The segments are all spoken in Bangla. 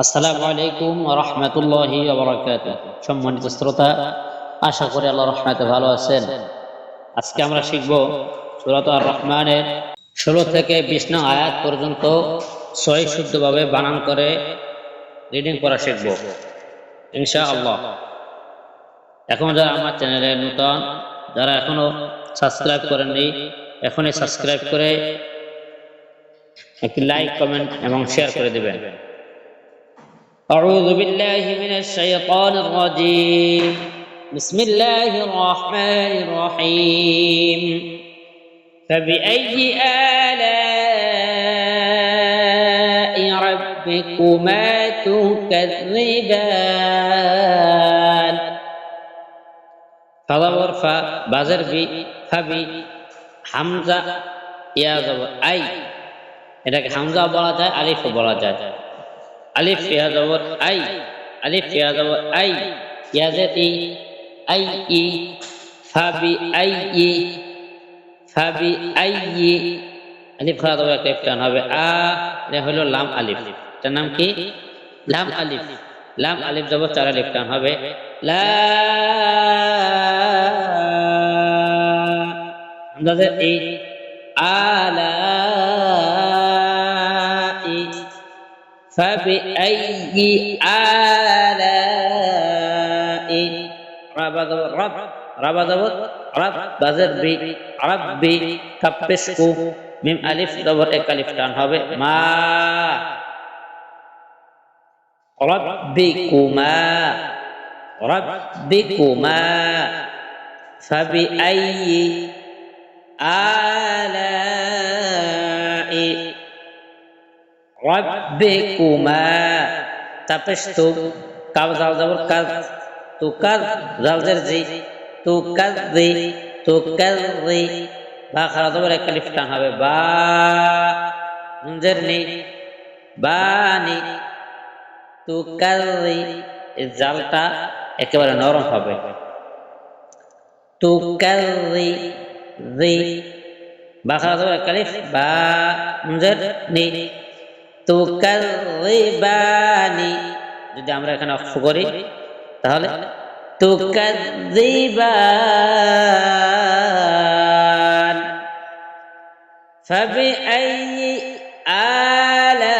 আসসালামু আলাইকুম ওয়া রাহমাতুল্লাহি ওয়া বারাকাতুহু। সম্মানিত শ্রোতা, আশা করি আল্লাহর রহমতে ভালো আছেন। আজকে আমরা শিখব সূরা আর রহমানের 16 থেকে 20 নং আয়াত পর্যন্ত সহি শুদ্ধভাবে বানান করে রিডিং করা শিখব ইনশাআল্লাহ। এখন যারা আমার চ্যানেলে নতুন, যারা এখনো সাবস্ক্রাইব করেননি, এখনই সাবস্ক্রাইব করে একটি লাইক, কমেন্ট এবং শেয়ার করে দিবেন। أعوذ بالله من الشيطان الرجيم. بسم الله الرحمن الرحيم. فبأي آلاء ربكما تكذبان. فضبر ف بازر بي فبي حمزة يا زبر أي এটাকে হামজা বলা যায়, আলিফ বলা যায়। আলিফ ইয়া জবর আই, আলিফ ইয়া জবর আই, ইয়াজাতি আই ই, ফাবি আই ই, ফাবি আই ই, আলিফ খাওয়া জবর একটা টান হবে আ, এটা হলো লাম আলিফ। এটার নাম কি? লাম আলিফ। লাম আলিফ জবর চার আলিফ টান হবে লা, হামজা ই, আলা, فبأي آلاء رب رب رب رب بازر بي ربي كبسكو ميم ألف دبر एक अलिफ टान হবে ما ربكما ربكما فبأي آلاء ربكما تپشتو কাব জাল জবর কাজ তু কাজ জাল জের জি তু কাজ জি তু কাজ জি বা খারা জবর এক আলিফ টান হবে বা নুন জের নি বানি তু কাজ জি, এই জালটা একেবারে নরম হবে। তু কাজ জি জি বা খারা জবর এক আলিফ বা নুন জের নি তুকাযযিবানি। যদি আমরা এখানে অক্ষ করি তাহলে তুকাযযিবান। ফাবিআইয়ি আলাই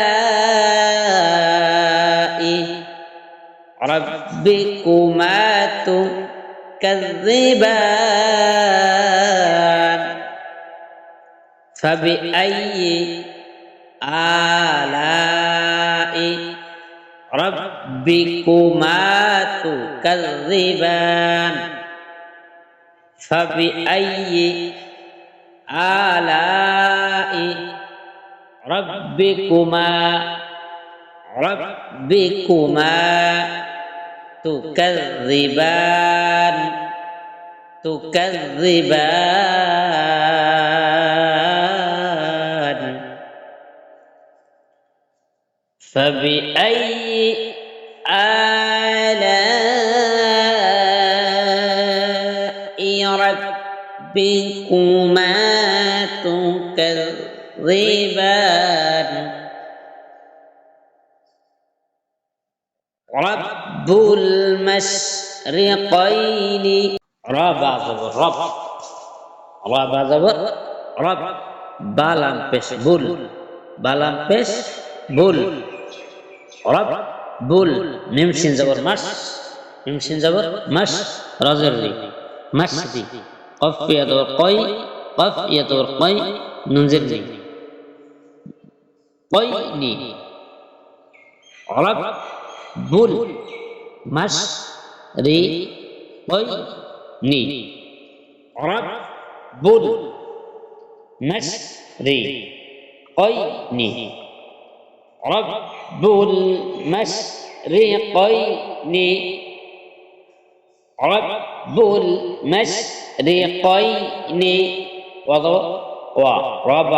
রাব্বিকুমা তুকাযযিবান। ফাবিআইয়ি آلاء ربكما تكذبان. فبأي آلاء ربكما تكذبان فبأي آلاء ربكما تكذبان. رب المشرقين رب رب رب رب বালাম পেশ বুল, বালাম পেশ বুল, রব বুল, মিম শিন জবর মাস, মিম শিন জবর মাস, রাজের রি মাসদি, কফ ইয়া জবর কই, কফ ইয়া জবর কই, নুন জের নি কইনি। রব বুল মাস রি কই নি, রব বুল মাস রি কই নি। رب المشرقين رب المشرقين ورب رب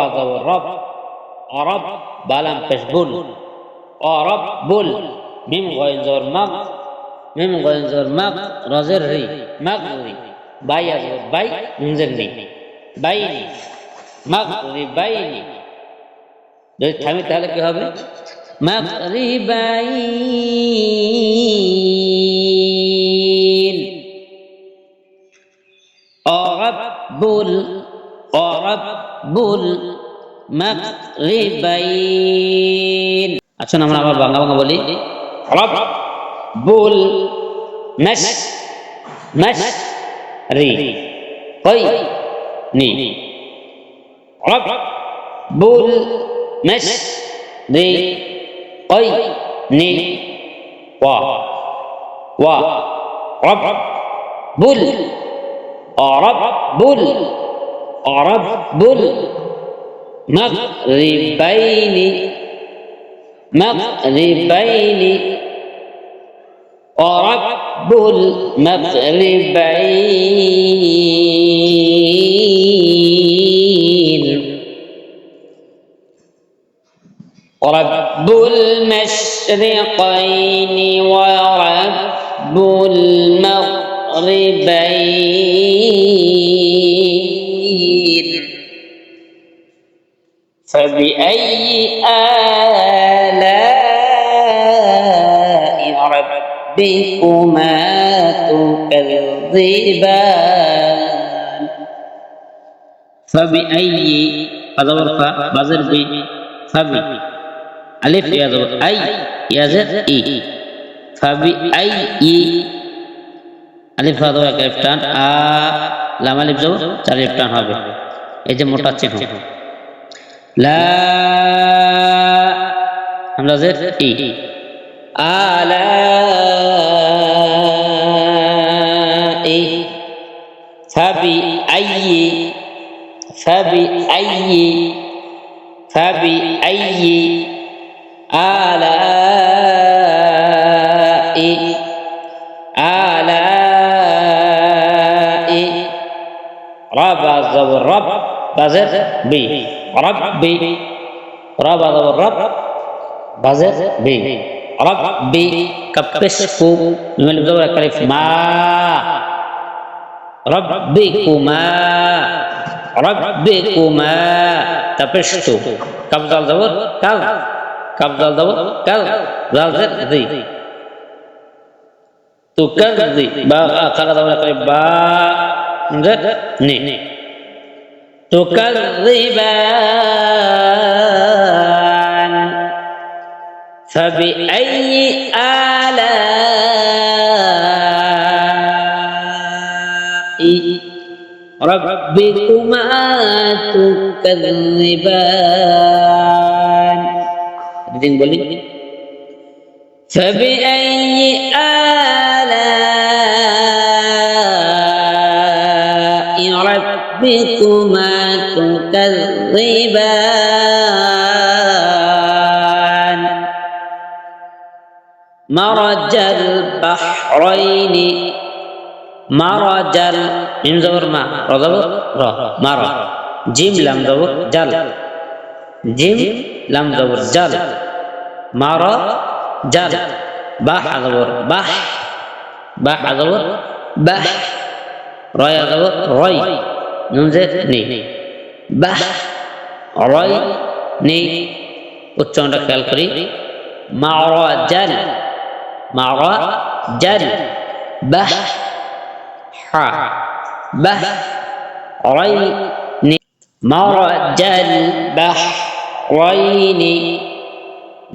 رب بلم بشبل ورب بل ميم غين زور مغ، ميم غين زور مغ رزر ري مغري باي زور باي نزرني بايني مغري بايني। যদি থামি তাহলে কি হবে? مغربين رب المغربين আসুন আমরা আবার বাংলা বাংলা বলি রব্বুল মাশরিকাইনি রব্বুল মাশরিকাইনি ওয়া রব্বুল مغربين ورب المغربين رب المشرقين ورب المغربين فبأي آلاء ربكما تكذبان فبأي أدور بازر بي فبي ألف يا زبر أي يا زر إي فبأي ألف هذا ألف تان لام ألف زبر চার ألف টান হবে এই যে মোটা চিহ্ন لا همزة زر إي آلاء فبأي آلاء رب زبر رب بزر بي ربي رب زبر رب بزر بي ربي كبشفو من زبر كلف ما ربكما تبشتو كبزال زبر كبزال زبر زال زر ذي تكذي با خلا زبر كلف با زر ني تكذبان فبأي آلاء ربكما تكذبان فبأي آلاء ربكما تكذبان مرج البحرين مرج من زبر ما رضبر را مر جيم لام زبر جل جيم لام زبر جل مر جل بح زبر بح بح زبر بح راي زبر راي نون زيت ني بح راي ني উচ্চারণটা খেয়াল করি মারাজাল মারাজাল বাহ হা বাহ রাইনি মারাজাল বাহ রাইনি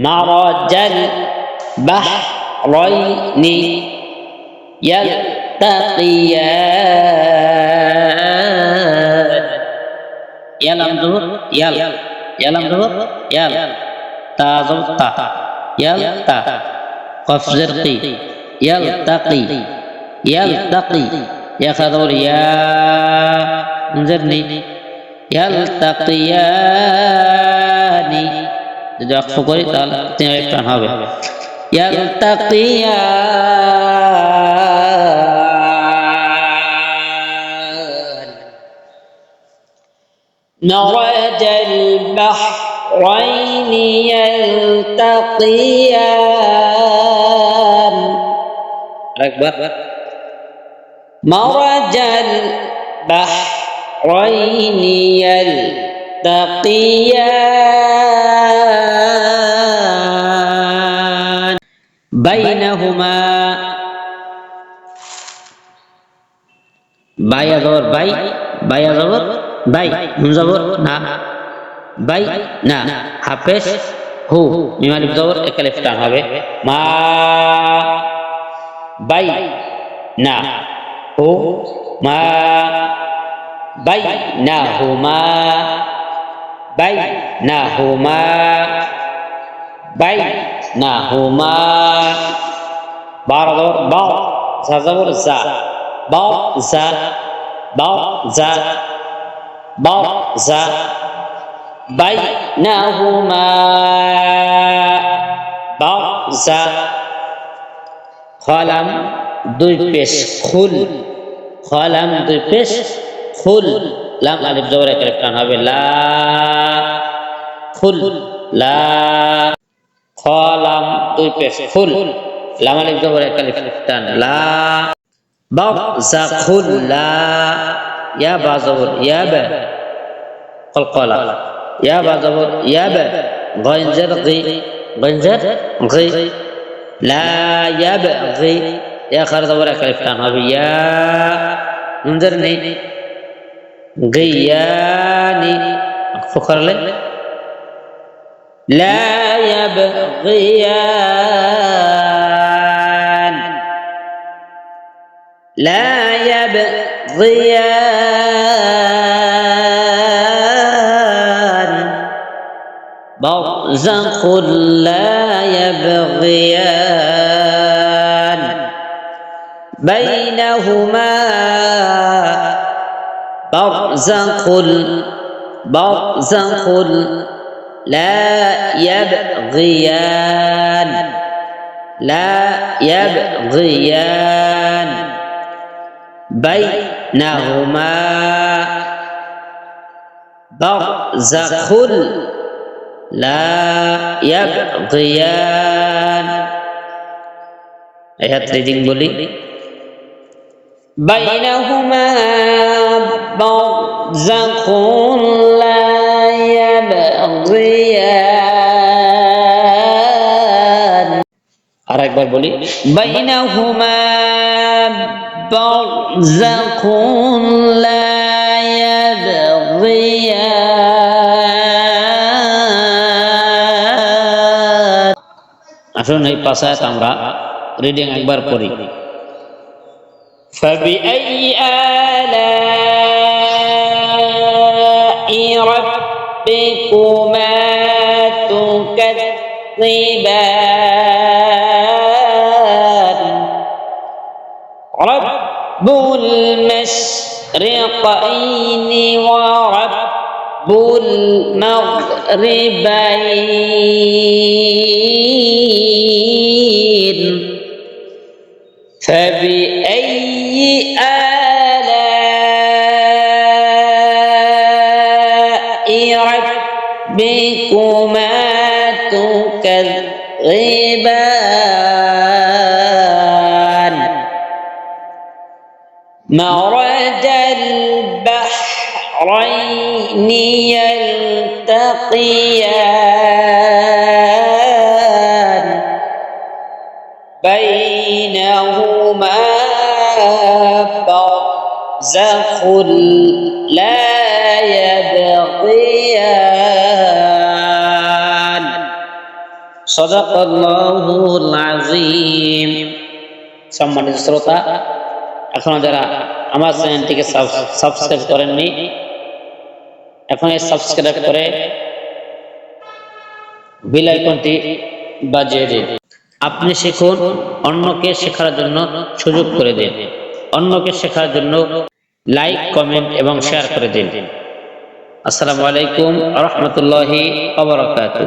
মারাজাল বাহ রাইনি يلتقيان يلام زبر يل يلام زبر يل تا زبر تا يلتا قف زرقي يلتقي يا خذور يا انظرني يلتقيان যদি অক্ষ করি তাহলে তিন আলিফ টান হবে يلتقيان مرج البحرين يلتقيان أكبر مرج البحرين يلتقيان বাইনাহুমা বাইয়া জবর বাই বাইয়া জবর বাই নুন জবর না বাই না হাফেশ হু মিম আলিফ জবর এক আলিফ টান হবে মা বাই না হু মা বাই না হুমা বাই না হুমা বাই না হুমা বার জবর বাও জা জবর জা বাও জা বাও জা বাও জা বাই না হুমা বাও জা খলাম দুই পেশ খুল খলাম দুই পেশ খুল লাম আলিফ জবর এক আলিফ টান হবে লা খুল লা খলাম দুই পেশ খুল লাম আলিফ জবর এক আলিফ টান লা বা জা খুল লা ইয়া বা জবর ইয়া বা কলকলা ইয়া বা জবর ইয়া বা গাইন জার গি গাইন জার গি লা ইয়াবগি ইয়া খার জবর এক আলিফ টান হবে ইয়া নুন জার নেই গিয়ানি ফখরলে লা ইয়াবগিয়ান لا يبغيان برزخ لا يبغيان بينهما برزخ لا يبغيان لا يبغيان بينهما برزخ لا يبغيان ayat reading boleh بينهما برزخ لا يبغيان আরেকবার বলি بينهما برزخ لا يبغيان আসুন এই পাশায় আমরা রিডিং একবার পড়ি فبأي آلاء ربكما تكذبان رب المشرقين ورب المغربين فبأي آلاء ربكما تكذبان مرج البحرين يلتقيان بينهما برزخ لا يبغيان صدق الله العظيم সম্মানিত শ্রোতা এখনো যারা আমার চ্যানেলটিকে সাবস্ক্রাইব করেননি এখন সাবস্ক্রাইব করে বেল আইকনটি বাজিয়ে দিন আপনি শিখুন অন্যকে শেখার জন্য সুযোগ করে দিন অন্যকে শেখার জন্য লাইক কমেন্ট এবং শেয়ার করে দিন আসসালামু আলাইকুম ওয়া রাহমাতুল্লাহি ওয়া বারাকাতুহু